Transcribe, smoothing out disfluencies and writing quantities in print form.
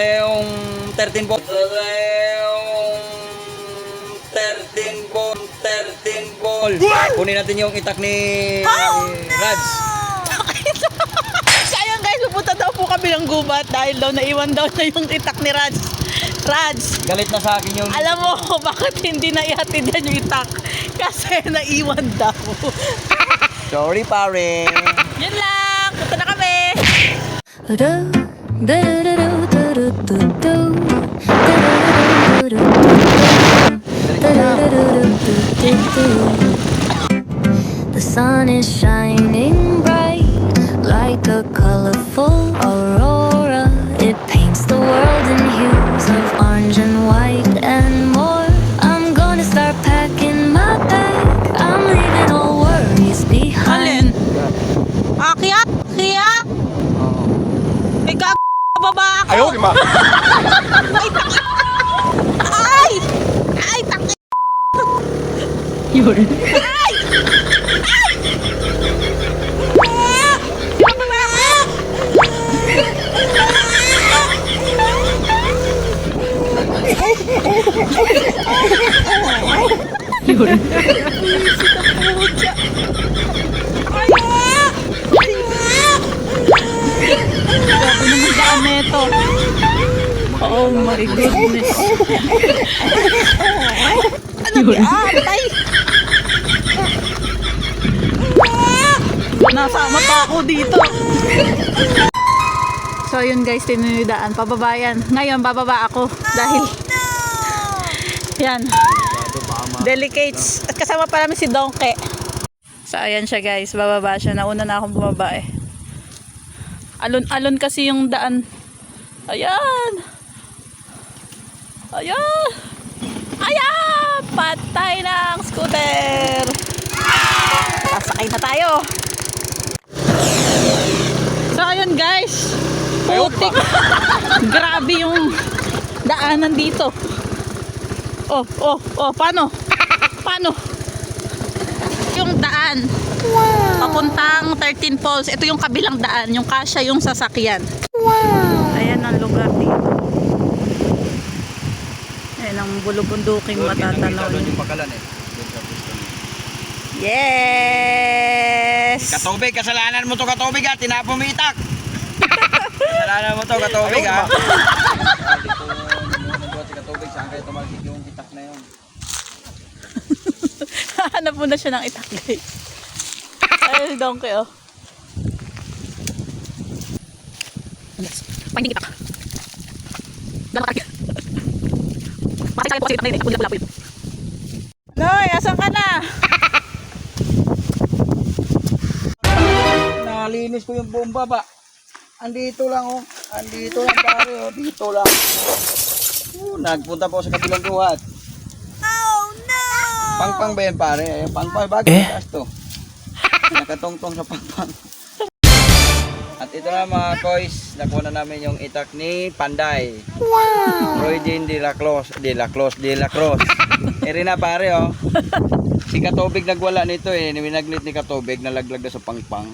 yung 13 volt. Yung 13 volt. Kunin natin yung itak ni Rads. Sayang guys, pupunta daw po kami ng gubat dahil daw naiwan daw na yung itak ni Rads. Rads, Galit na sa akin yung... alam mo bakit hindi na ihatid yan yung itak? Kasi naiwan daw. Sorry pare. Yun lang, punta na kami. The sun is shining bright like a colorful aurora. It paints the world in hues of orange and white and more. I'm gonna start packing my bag. I'm leaving all worries behind. Alin? Akyat? Kiyat? May baba ako. Ayaw, di ma. Ay, taki. Ay! Ay, taki. Yun. Ay! Ay! Yun. Grabe naman daan neto. Oh my goodness. Ano ba? Tay! Nasama pa ako dito. So yun guys, tinunidaan. Pababa yan. Ngayon bababa ako. Dahil yan. Delicates. At kasama pa namin si Donkey. So ayan siya guys. Bababa siya. Nauna na akong bumaba eh. Alon-alon kasi yung daan. Ayan. Ayan. Ayan. Patay ng scooter. Sasakay na tayo. So ayun guys. Putik. Grabe yung daanan dito. Oh. Paano? Paano? Yung daan. Papuntang 13 Falls. Ito yung kabilang daan. Yung kasya yung sasakyan. Ayan ang lugar dito. Ayan ang bulubunduking matatanaw. Yes! Katubig, kasalanan mo to katubig ha. Tinapon mo itak. Kasalanan mo to katubig ha. Katubig, saan kayo tumalsik yung itak na yun? Hanap mo na siya ng itak guys. Ay, donkey oh. Pahingin itak. Gano'n ka. Bakit tayo po kasi itak na yun eh. Pula po yun. Noy, asan ka na? Nalinis ko yung buong baba. Andito lang oh. Andito lang pare oh. Dito lang. Nagpunta po sa kabilang duhat. Oh no! Pangpang ba yan pare? Ayan, pangpang. Bakit to? Nakatongtong sa pangpang. At ito na mga koys. Nakuha na namin yung itak ni Panday. Wow! Roydin de la Cruz. Eri na pare oh. Si Katubig nagwala nito eh. Winaglit ni Katubig. Nalaglag na sa pangpang.